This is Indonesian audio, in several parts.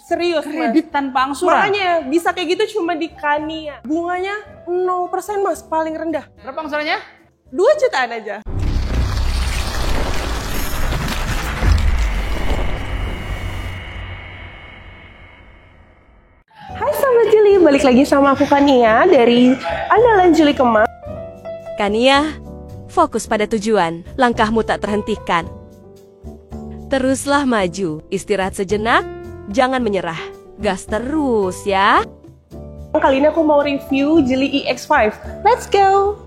Serius, Kredit Mas. tanpa angsuran. Makanya bisa kayak gitu cuma di Kania. Bunganya 0% Mas, paling rendah. Berapa angsurannya? 2 jutaan aja. Hai Sobat Juli, balik lagi sama aku Kania dari Andalan Juli Kemang. Kania, fokus pada tujuan, langkahmu tak terhentikan. Teruslah maju, istirahat sejenak, jangan menyerah. Gas terus ya. Kali ini aku mau review Geely EX5. Let's go!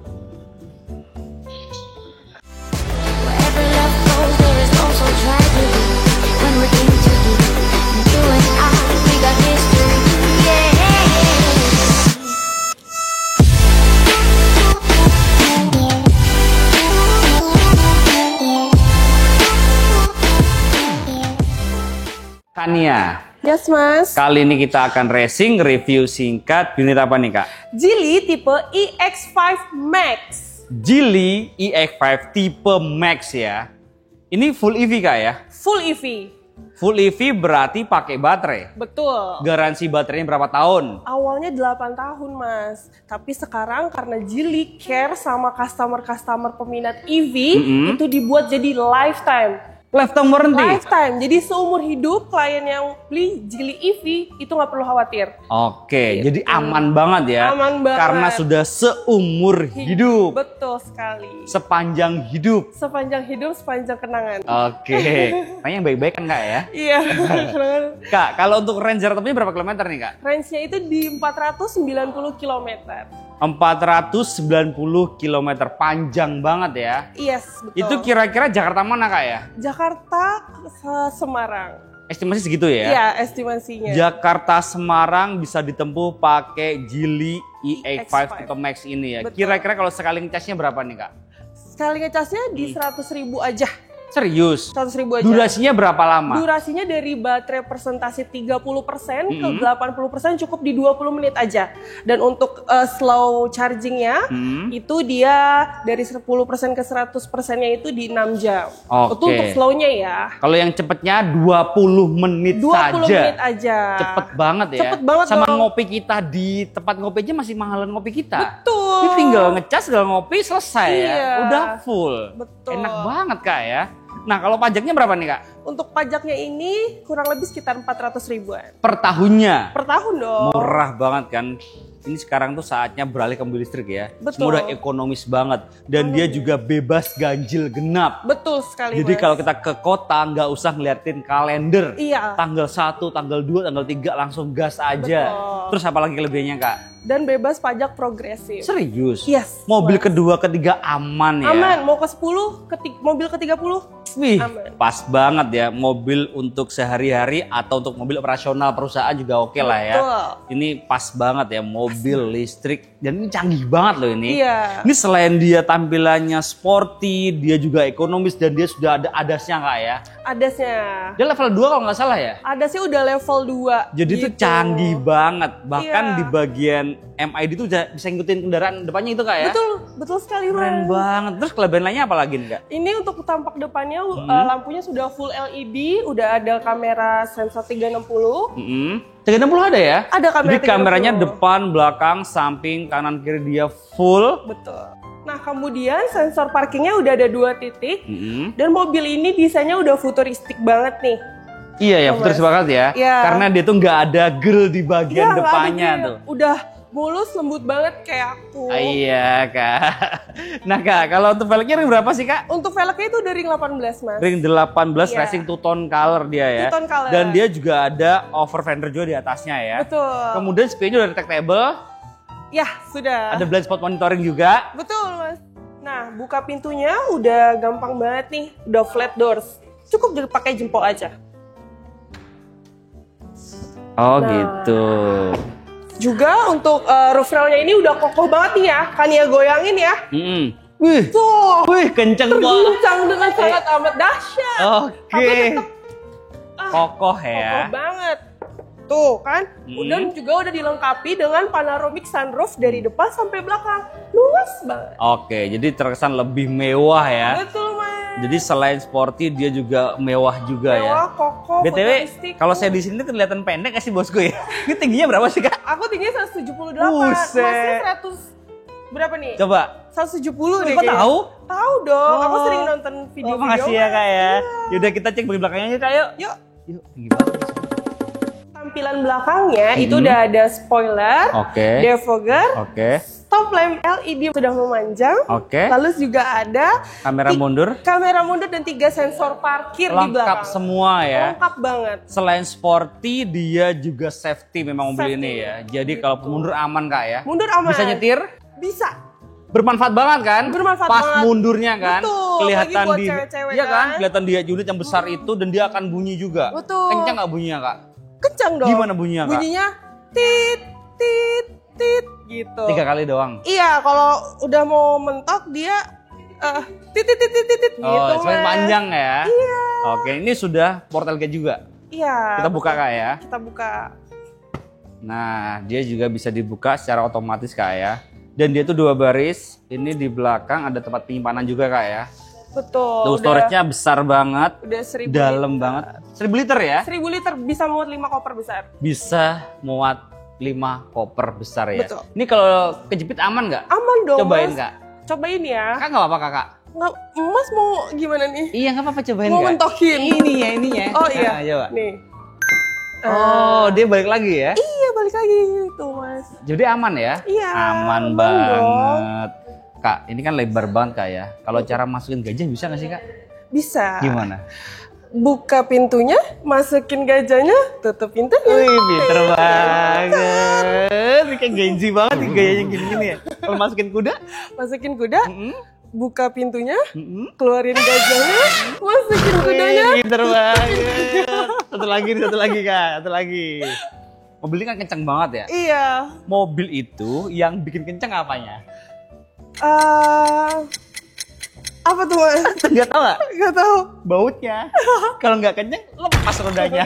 Wherever love goes, there is also tragedy. When we're in too deep, and you and I, we got history. Yeah. Kania, Yes, Mas. kali ini kita akan racing review singkat unit apa nih Kak? Geely tipe EX5 Max. Geely EX5 tipe Max ya. Ini full EV Kak ya? Full EV. Full EV berarti pakai baterai. Betul. Garansi baterainya berapa tahun? Awalnya 8 tahun, Mas. Tapi sekarang karena Geely care sama customer-customer peminat EV, itu dibuat jadi lifetime. Lifetime warranty? Lifetime. Jadi seumur hidup klien yang beli Geely EV itu nggak perlu khawatir. Oke, jadi aman banget ya. Aman banget. Karena sudah seumur hidup. Betul sekali. Sepanjang hidup. Sepanjang hidup, sepanjang kenangan. Oke, makanya yang baik-baik kan Kak ya? Iya. Kak, kalau untuk range rate-nya berapa kilometer nih Kak? Range-nya itu di 490 km. 490 km, panjang banget ya. Yes, betul. Itu kira-kira Jakarta mana Kak ya? Jakarta Semarang. Estimasi segitu ya? Iya, estimasinya. Jakarta Semarang bisa ditempuh pakai Geely EX5 tipe Max ini ya. Betul. Kira-kira kalau sekali ngecasnya berapa nih Kak? Sekali ngecasnya di 100.000 aja. Serius? 100.000 aja. Durasinya berapa lama? Durasinya dari baterai persentase 30% ke 80% cukup di 20 menit aja. Dan untuk slow chargingnya itu dia dari 10% ke 100%-nya itu di 6 jam. Oke. Itu untuk slownya ya. Kalau yang cepetnya 20 menit 20 saja. menit aja. Cepet banget ya. Cepet banget sama dong. ngopi kita di tempat ngopi aja masih mahalan ngopi kita. Betul. Ini tinggal ngecas, tinggal ngopi, selesai ya. Iya. Udah full. Betul. Enak banget Kak ya. Nah kalau pajaknya berapa nih Kak? Untuk pajaknya ini kurang lebih sekitar 400 ribuan. Per tahunnya? Per tahun dong. Murah banget kan. Ini sekarang tuh saatnya beralih ke mobil listrik ya. Betul. Semua udah ekonomis banget. Dan dia juga bebas ganjil genap. Betul sekali, Jadi Mas. kalau kita ke kota nggak usah ngeliatin kalender. Iya. Tanggal 1, tanggal 2, tanggal 3 langsung gas aja. Betul. Terus apalagi kelebihannya Kak? Dan bebas pajak progresif. Serius? Yes. Mobil Mas. kedua, ketiga aman ya? Aman, mau ke 10, mobil ke 30. Wih, Aman. pas banget ya. Mobil untuk sehari-hari atau untuk mobil operasional perusahaan juga oke lah ya. Betul. Ini pas banget ya, mobil listrik. Dan ini canggih banget loh ini. Iya. Ini selain dia tampilannya sporty, dia juga ekonomis dan dia sudah ada ADAS-nya Kak ya? Adasnya. Dia level 2 kalau nggak salah ya? Adasnya udah level 2. Jadi itu gitu. canggih banget. Bahkan Iya. di bagian MID itu bisa ngikutin kendaraan depannya itu Kak ya? Betul, betul sekali, Keren Mas. banget. Terus kelebihan lainnya apa lagi nih Kak? Ini untuk tampak depannya lampunya sudah full LED, udah ada kamera sensor 360. 360 ada ya? Ada kamera Jadi kameranya 360. depan, belakang, samping, kanan, kiri dia full. Betul. Nah, kemudian sensor parkingnya udah ada 2 titik. Dan mobil ini desainnya udah futuristik banget nih. Iya ya, Mas. futuris banget ya. Iya. Karena dia tuh nggak ada grill di bagian Ya, nggak ada depannya grill. tuh. Udah mulus, lembut banget kayak aku. Iya Kak. Nah Kak, kalau untuk velgnya ring berapa sih Kak? Untuk velgnya itu dari ring 18, Mas. Ring 18 Iya. racing two tone color dia ya. Two tone color. Dan dia juga ada over fender juga di atasnya ya. Betul. Kemudian spionnya udah detectable, Ya, sudah. ada blind spot monitoring juga. Betul, Mas. Nah, buka pintunya udah gampang banget nih. Udah flat doors. Cukup juga pakai jempol aja. Oh Nah. gitu. Juga untuk roof railnya ini udah kokoh banget nih ya. Kania goyangin ya. Wih, Tuh, wih kenceng banget. terguncang dengan sangat amat dahsyat. Oke. Tapi tetap Kokoh ya. kokoh banget. Tuh kan. Dan juga udah dilengkapi dengan panoramic sunroof dari depan sampai belakang. Luas banget. Oke, jadi terkesan lebih mewah ya. Betul, Mas. Jadi selain sporty dia juga mewah juga ya. Mewah, kokoh, BTW, futuristik. kalau saya di sini kelihatan pendek nggak sih bosku ya? Ini tingginya berapa sih Kak? Aku tingginya 178. Buset. Masnya 100 berapa nih? Coba. 170 deh Kok kayaknya. tahu? Tahu dong. Aku Oh. sering nonton video-video. Makasih ya Kak ya. Yaudah kita cek bagian belakangnya Kak yuk. Yuk. Yuk, tinggi banget. Tampilan belakangnya itu udah ada spoiler, Oke. defogger, Oke. stop lamp LED sudah memanjang. Oke. Lalu juga ada Kamera mundur. kamera mundur dan 3 sensor parkir di Lengkap belakang. semua ya. Lengkap banget. Selain sporty, dia juga safety memang mobil Safety. ini ya. Jadi kalau mundur aman Kak ya. Mundur aman. Bisa nyetir? Bisa. Bermanfaat banget kan? Bermanfaat Pas banget. mundurnya kan, Betul, kelihatan apalagi buat di, cewek-cewek iya kan, kan. kelihatan di unit yang besar itu dan dia akan bunyi juga. Betul. Kencang nggak bunyinya Kak? Kencang dong. Gimana bunyinya, Kak? Bunyinya tit tit tit gitu. 3 kali doang. Iya, kalau udah mau mentok dia tit tit tit tit tit gitu. Oh, selain Mas. panjang ya. Iya. Oke, ini sudah portal gate juga. Iya. Kita buka Kak ya. Kita buka. Nah, dia juga bisa dibuka secara otomatis Kak ya. Dan dia tuh 2 baris. Ini di belakang ada tempat penyimpanan juga Kak ya. Betul. Tuh storage-nya besar banget, udah 1000 dalam liter. banget. 1000 liter ya? 1000 liter bisa muat 5 koper besar. Bisa muat 5 koper besar ya. Betul. Ini kalau kejepit aman nggak? Aman dong. Cobain Mas. Kak. Cobain ya. Kak nggak apa-apa Kakak? Nggak, Mas mau gimana nih? Iya nggak apa-apa cobain Mau Kak. mentokin. Ini ya, ini ya. Oh iya. Nah, coba. Nih. Oh, dia balik lagi ya? Iya balik lagi tuh Mas. Jadi aman ya? Iya, Aman aman banget. Kak, ini kan lebar banget Kak ya. Kalau cara masukin gajah bisa nggak sih Kak? Bisa. Gimana? Buka pintunya, masukin gajahnya, tutup pintunya. Wih, pinter banget. Ini kayak Genji banget nih gayanya gini-gini ya. Kalau masukin kuda? Masukin kuda, Mm-mm. buka pintunya, Mm-mm. keluarin gajahnya, masukin kudanya. Wih, pinter banget. Satu lagi Kak, satu lagi. Mobil ini kan kenceng banget ya. Iya. Mobil itu yang bikin kenceng apanya? Apa tuh Mas? Nggak tahu nggak? Gak tahu. Bautnya. Kalau nggak kenceng, lepas rodanya.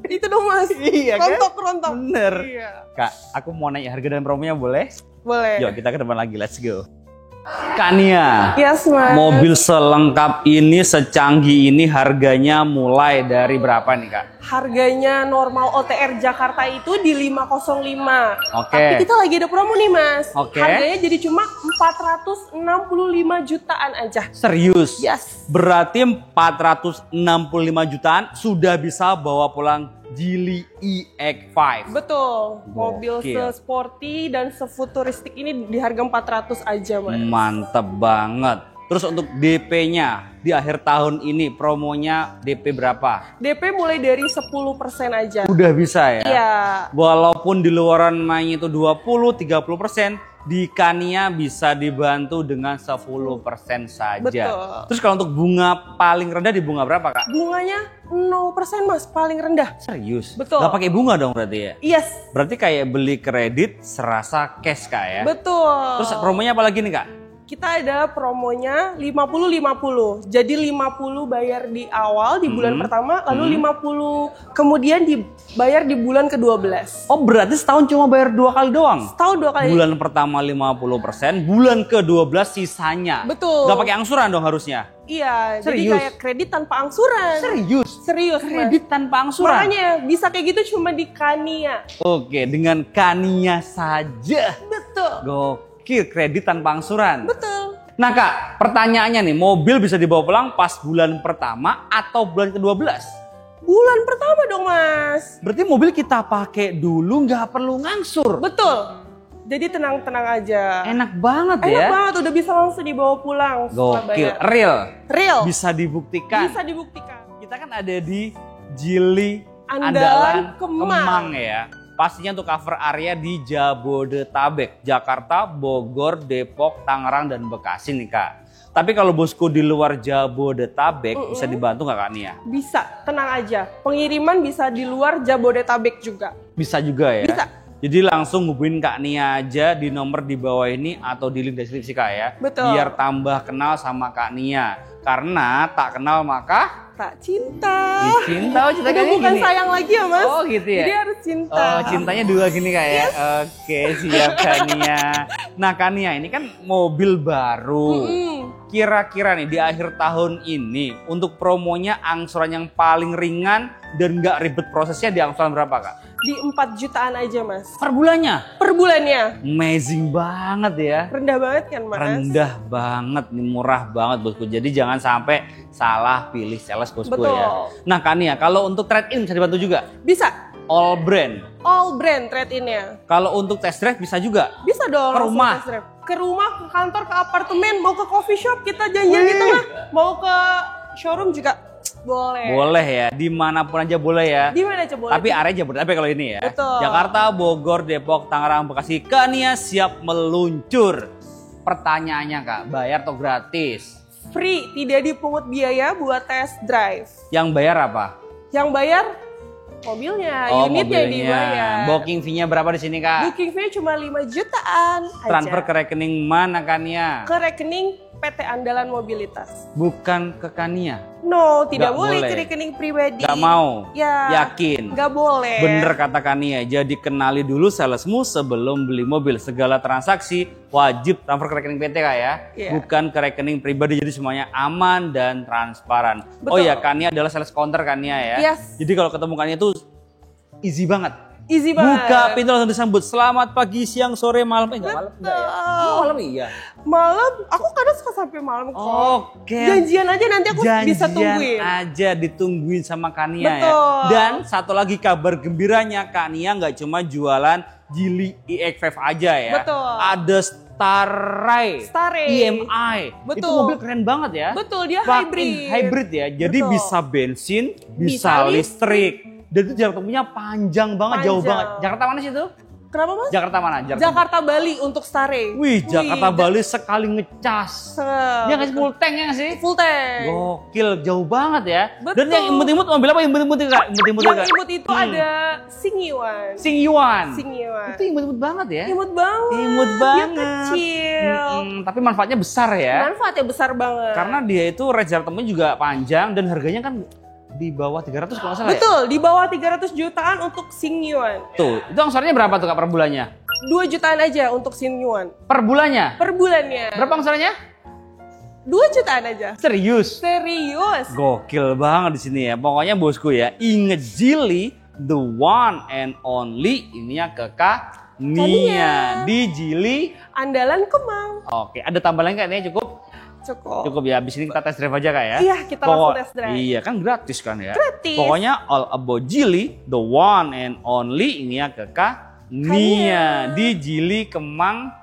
Itu dong Mas. Iya kan? Rontok. Bener. Iya. Kak, aku mau nanya harga dan promonya boleh? Boleh. Yuk kita ke depan lagi, let's go. Kania. Yes Mas. Mobil selengkap ini, secanggih ini harganya mulai dari berapa nih Kak? Harganya normal OTR Jakarta itu di 505. Oke. Tapi kita lagi ada promo nih Mas. Oke. Harganya jadi cuma 465 jutaan aja. Serius? Yes. Berarti 465 jutaan sudah bisa bawa pulang Geely EX5. Betul. Mobil Gokil. se-sporty dan se-futuristik ini di harga 400 aja Mas. Mantep banget. Terus untuk DP-nya di akhir tahun ini promonya DP berapa? DP mulai dari 10% aja. Udah bisa ya? Iya. Walaupun di luaran mainnya itu 20-30%, di Kania bisa dibantu dengan 10% saja. Betul. Terus kalau untuk bunga paling rendah di bunga berapa Kak? Bunganya 0% Mas, paling rendah. Serius? Betul. Gak pakai bunga dong berarti ya? Yes. Berarti kayak beli kredit serasa cash Kak ya? Betul. Terus promonya apa lagi nih Kak? Kita ada promonya 50-50. Jadi 50 bayar di awal di bulan pertama, lalu 50 kemudian dibayar di bulan ke-12. Oh berarti setahun cuma bayar 2 kali doang? Setahun 2 kali. Bulan pertama 50%, bulan ke-12 sisanya. Betul. Gak pakai angsuran dong harusnya? Iya, jadi Serius? kayak kredit tanpa angsuran. Serius? Serius, Mas. Kredit tanpa angsuran? Makanya bisa kayak gitu cuma di Kania. Oke, dengan Kania saja. Betul. Gokil, kredit tanpa angsuran. Betul. Nah Kak, pertanyaannya nih, mobil bisa dibawa pulang pas bulan pertama atau bulan ke-12? Bulan pertama dong, Mas. Berarti mobil kita pakai dulu nggak perlu ngangsur. Betul. Jadi tenang-tenang aja. Enak banget Enak ya. banget, udah bisa langsung dibawa pulang setelah Gokil, bayar. real. Real. Bisa dibuktikan. Bisa dibuktikan. Kita kan ada di Geely Andalan Kemang. Kemang ya. Pastinya untuk cover area di Jabodetabek, Jakarta, Bogor, Depok, Tangerang, dan Bekasi nih Kak. Tapi kalau bosku di luar Jabodetabek bisa dibantu nggak Kak Nia? Bisa, tenang aja. Pengiriman bisa di luar Jabodetabek juga. Bisa juga ya? Bisa. Jadi langsung hubungin Kak Nia aja di nomor di bawah ini atau di link deskripsi Kak ya. Betul. Biar tambah kenal sama Kak Nia. Karena tak kenal maka Cinta. Cinta, oh cinta Udah kayak bukan gini. sayang lagi ya Mas. Oh gitu ya. Jadi harus cinta. Oh cintanya dua gini Kak ya. Oke siap Kania. Nah Kania ini kan mobil baru. Kira-kira nih di akhir tahun ini untuk promonya angsuran yang paling ringan dan nggak ribet prosesnya di angsuran berapa Kak? Di 4 jutaan aja Mas. Per bulannya? Per bulannya. Amazing banget ya. Rendah banget kan Mas? Rendah banget nih, murah banget bosku. Jadi jangan sampai salah pilih sales bosku Betul. ya. Nah Kania, kalau untuk trade-in bisa dibantu juga? Bisa. All brand. All brand trade-in-nya. Kalau untuk test drive bisa juga? Bisa dong. Ke langsung rumah? test drive. Ke rumah, ke kantor, ke apartemen, mau ke coffee shop kita janjian di tengah. Mau ke showroom juga boleh. Boleh ya, dimanapun aja boleh ya. Di mana aja boleh. Tapi area Jabodetabek kalau ini ya. Betul. Jakarta, Bogor, Depok, Tangerang, Bekasi, Kania siap meluncur. Pertanyaannya Kak, bayar atau gratis? Free, tidak dipungut biaya buat test drive. Yang bayar apa? Yang bayar mobilnya, unitnya yang dibayar. Booking fee-nya berapa di sini Kak? Booking fee cuma 5 jutaan Transfer aja. ke rekening mana Kania? Ke rekening PT Andalan Mobilitas. Bukan ke Kania. No, tidak Nggak boleh boleh. ke rekening pribadi. Gak mau? Ya. Yakin? Gak boleh. Bener kata Kania, jadi kenali dulu salesmu sebelum beli mobil. Segala transaksi wajib transfer ke rekening PT Kak ya. Iya. Bukan ke rekening pribadi, jadi semuanya aman dan transparan. Oh Betul. ya, Kania adalah sales counter Kania ya. Yes. Jadi kalau ketemu Kania itu easy banget. Easy banget. Buka pintu langsung disambut. Selamat pagi, siang, sore, malam. Enggak malam enggak ya? Oh, malam iya. Malam, aku kadang suka sampai malam kok. Oke. Janjian aja nanti aku bisa tungguin. Aja ditungguin sama Kania ya. Betul. Dan satu lagi kabar gembiranya, Kania nggak cuma jualan Geely EX5 aja ya. Betul. Ada Starray, Starray. EMI. Betul. Itu mobil keren banget ya. Betul, dia Plug-in hybrid ya. Jadi Betul. bisa bensin, Bisa bisa listrik. Dan itu jarak tempuhnya panjang banget, jauh Panjang. banget. Jakarta mana sih itu? Kenapa Mas? Jakarta mana? Jakarta Bali untuk Starray. Wih, Jakarta Bali sekali ngecas. Ya nggak sih, full tank ya nggak sih? Full tank. Gokil, jauh banget ya. Betul. Dan yang imut-imut mobil apa imut-imut Kak? Imut-imut Yang Kak? imut itu ada Singyuan. Singyuan. Singyuan. Itu imut-imut banget ya. Imut banget. Imut Dia banget. kecil. Tapi manfaatnya besar ya. Manfaatnya besar banget. Karena dia itu range jarak tempuhnya juga panjang dan harganya kan di bawah 300 kalau nggak salah ya. Betul, di bawah 300 jutaan untuk Singyuan. Tuh, itu angsurannya berapa tuh Kak per bulannya? 2 jutaan aja untuk Singyuan. Per bulannya? Per bulannya. Berapa angsurannya? 2 jutaan aja. Serius? Serius. Gokil banget di sini ya. Pokoknya bosku ya, inget Geely, the one and only ininya ke Kak Nia di Geely. Andalan Kemang. Oke, ada tambahan nggak nih? Cukup? Cukup. Cukup ya, abis ini kita test drive aja Kak ya? Iya, kita langsung test drive. Iya, kan gratis kan ya? Gratis. Pokoknya all about Geely, the one and only ininya ke Kak Nia di Geely Kemang.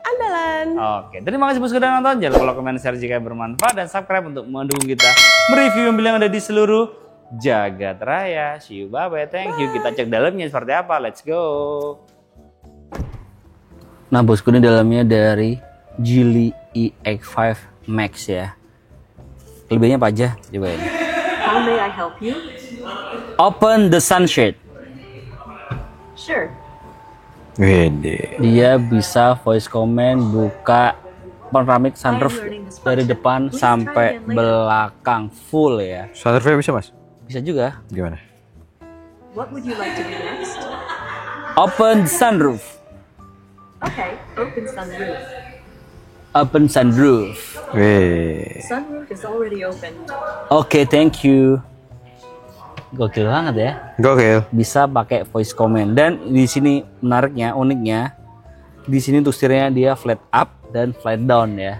Andalan. Oke, terima kasih bosku sudah nonton. Jangan lupa komen, share jika bermanfaat dan subscribe untuk mendukung kita mereview mobil yang ada di seluruh jagat raya. See you, bye-bye, thank you. Kita cek dalamnya seperti apa, let's go. Nah bosku, ini dalamnya dari Geely EX5 Max ya. Kelebihannya apa aja? Coba ini. How may I help you? Open the sunshade. Sure. Wede. Dia bisa voice command, buka panoramic sunroof dari depan sampai belakang full ya. Sunroofnya bisa mas? Bisa juga. Gimana? What would you like to do next? Open sunroof. Okay, open sunroof. Open sunroof. Weh. Sunroof is already opened. Oke, thank you. Gokil banget ya. Gokil. Bisa pakai voice command dan di sini menariknya, uniknya di sini untuk setirnya dia flat up dan flat down ya.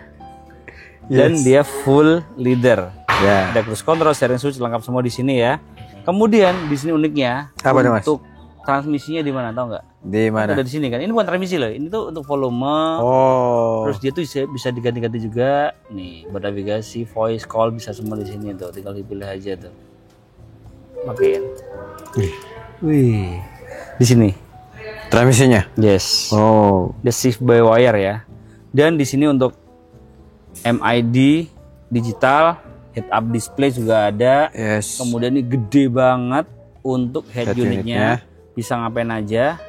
Dan Yes. dia full leader. Ya. Ada cruise control, steering switch lengkap semua di sini ya. Kemudian di sini uniknya Apa nih, Mas? untuk transmisinya di mana tahu nggak? Di mana? Ada di sini kan. Ini bukan transmisi loh. Ini tuh untuk volume. Oh. Terus dia tuh bisa diganti-ganti juga. Nih, buat navigasi, voice call bisa semua di sini tuh. Tinggal dipilih aja tuh. Makin. Wih. Di sini. Transmisinya? Yes. Oh. The shift by wire ya. Dan di sini untuk MID digital, head up display juga ada. Yes. Kemudian ini gede banget untuk head Head unitnya. Bisa ngapain aja.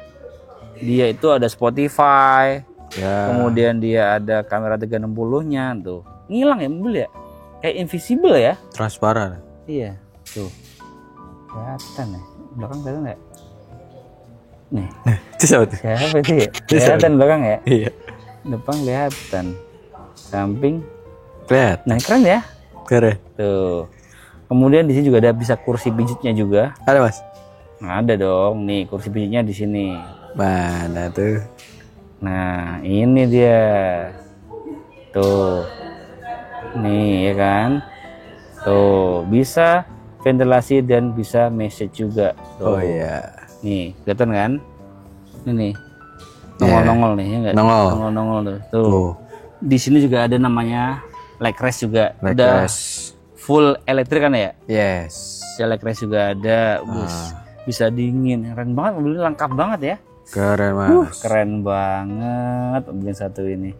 Dia itu ada Spotify. Ya. Kemudian dia ada kamera 360-nya tuh. Ngilang ya mobil ya. Kayak invisible ya. Transparan. Iya, tuh. Kelihatan ya. Belakang kelihatan nggak? Nih. Itu siapa tuh? Siapa itu ya? Itu siapa? Kelihatan belakang ya? Iya. Depan kelihatan. Samping. Lihat. Nah, keren ya. Keren. Tuh. Kemudian di sini juga ada bisa kursi pijitnya juga. Ada Mas? Nah, ada dong. Nih, kursi pijitnya di sini. Mana tuh? Nah, ini dia. Tuh. Nih, ya kan? Tuh, bisa ventilasi dan bisa message juga. Tuh. Oh iya. Nih, kelihatan kan? Ini nih. Yeah. Nongol-nongol nih, ya enggak? Nongol. Nongol-nongol tuh. Tuh. Tuh. Di sini juga ada namanya leg rest juga. Leg Udah rest. full elektrik kan ya? Yes. Leg rest juga ada. Bus. Bisa dingin. Keren banget, mobilnya lengkap banget ya. Keren Mas. Keren banget mobil yang satu ini.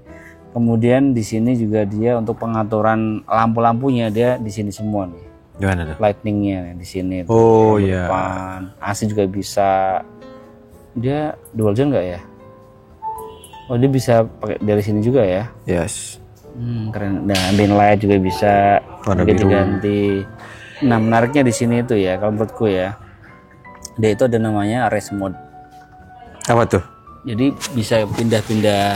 Kemudian di sini juga dia untuk pengaturan lampu-lampunya dia di sini semua nih. Gimana tuh? Lightningnya di sini. tuh. Oh Di iya. depan. AC juga bisa. Dia dual zone nggak ya? Oh dia bisa pakai dari sini juga ya? Yes. Keren. Nah, ambient light juga bisa Warna biru. ganti-ganti. Nah menariknya di sini itu ya, kalau menurutku ya, dia itu ada namanya race mode. Apa tuh? Jadi bisa pindah-pindah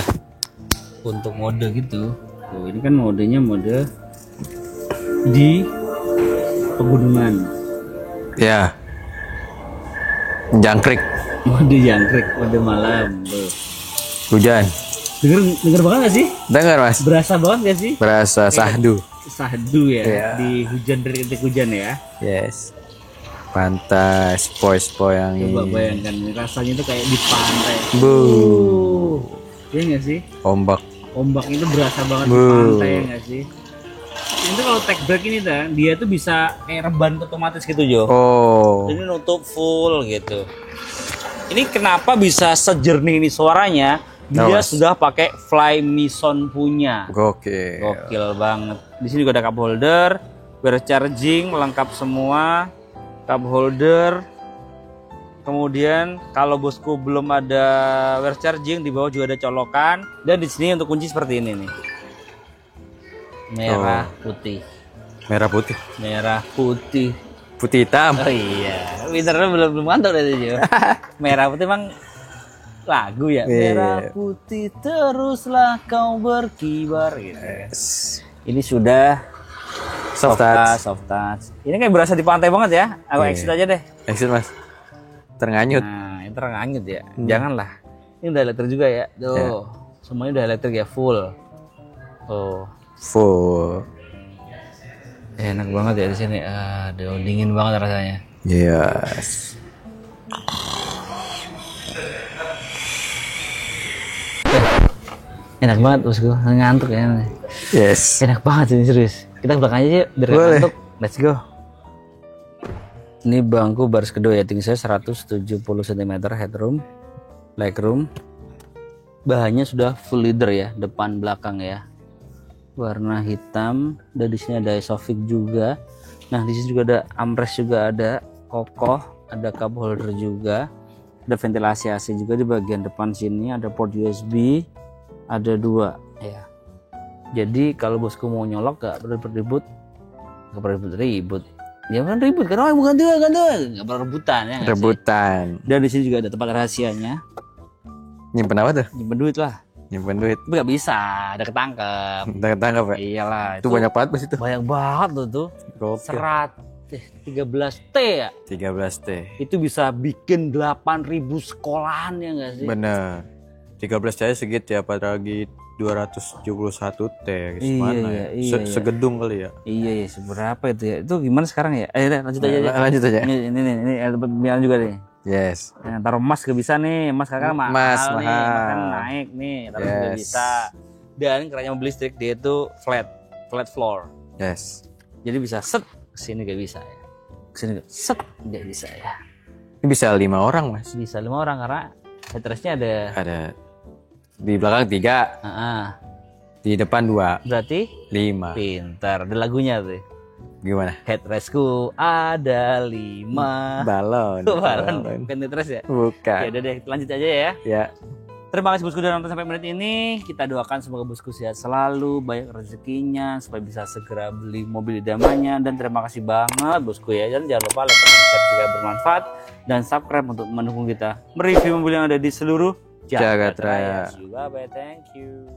untuk mode gitu. Tuh, ini kan modenya mode di pegunungan. Ya. Jangkrik. Mode jangkrik, mode malam. Tuh. Hujan. Denger banget gak sih? Dengar Mas. Berasa banget gak sih? Berasa sahdu. Sahdu ya, Iya. di hujan dari titik hujan ya. Yes. Pantai, spoi-spoi yang Coba ini. bayangkan rasanya itu kayak di pantai. Bu. Iya nggak sih? Ombak. Ombak itu berasa banget di Bu. pantai ya nggak sih? Itu kalau take break ini dia tuh bisa kayak reban otomatis gitu Jo. Oh. Ini nutup full gitu. Ini kenapa bisa sejernih ini suaranya? Dia Mas. sudah pakai Fly Mison punya. Gokil. Gokil banget. Di sini juga ada cup holder, wire charging lengkap semua. Cup holder. Kemudian kalau bosku belum ada wire charging, di bawah juga ada colokan. Dan di sini untuk kunci seperti ini nih. Merah putih. Merah putih. Merah putih. Putih hitam. Oh iya, winternya belum ngantuk dari Jo. Merah putih emang lagu ya. Iya. Merah putih teruslah kau berkibar gitu. Ini sudah Soft touch. soft touch. Ini kayak berasa di pantai banget ya. Aku Iya. exit aja deh. Exit Mas. Ternganyut. Nah, ini teranganyut ya. Janganlah. Ini udah elektrik juga ya. Tuh. Semuanya udah elektrik ya full. Oh. Full. Enak banget ya di sini. Aduh, dingin banget rasanya. Yes. Enak banget bosku, ngantuk ya. Yes. Enak banget ini serius. Kita belakang aja yuk, biar nggak Boleh. ngantuk. Let's go. Ini bangku baris kedua ya, tinggi saya 170 cm headroom, legroom. Bahannya sudah full leather ya, depan belakang ya. Warna hitam, dan di sini ada isofix juga. Nah, di sini juga ada armrest juga ada, kokoh, ada cup holder juga. Ada ventilasi AC juga di bagian depan sini, ada port USB, ada 2 ya. Jadi kalau bosku mau nyolok gak perlu ribut, gak perlu ribut. Ya kan ribut kan, oh bukan dia, gak perlu rebutan ya. nggak sih? Rebutan. Dan di sini juga ada tempat rahasianya, Nyimpen apa tuh? nyimpen duit lah. Nyimpen duit. Tapi gak bisa, ada ketangkep. Udah ketangkap ya? Iyalah, Itu banyak banget Mas itu. banyak banget tuh. Gokil. 13 T ya. 13 T. Itu bisa bikin 8.000 sekolahan ya nggak sih? Bener. 13 T segitu ya, apalagi 271 T. Gimana Iya, ya? iya, iya. Segedung kali ya. Iya ya, seberapa itu ya? Itu gimana sekarang ya? Lanjut aja. Lanjut aja. Ini biar juga deh. Yes. Nah, taruh emas juga bisa nih. Emas sekarang mahal Emas, nih. mahal. Emas kan naik nih. Taruh juga Yes. bisa. Dan kerennya mobil listrik dia itu flat floor. Yes. Jadi bisa set kesini gak bisa ya. Kesini gak set gak bisa ya. Ini bisa 5 orang Mas. Bisa 5 orang karena headrestnya ada. Ada di belakang 3, di depan 2, Berarti 5. pintar. Ada lagunya tuh. Gimana? Headrestku ada 5. Balon. Balon bukan headrest ya? Bukan. Ya udah deh, lanjut aja ya. Ya. Terima kasih bosku udah nonton sampai menit ini. Kita doakan semoga bosku sehat selalu, banyak rezekinya, supaya bisa segera beli mobil idamannya. Dan terima kasih banget bosku ya. Dan jangan lupa like, comment, share jika bermanfaat. Dan subscribe untuk mendukung kita mereview mobil yang ada di seluruh Jagat Raya. Bye bye, thank you.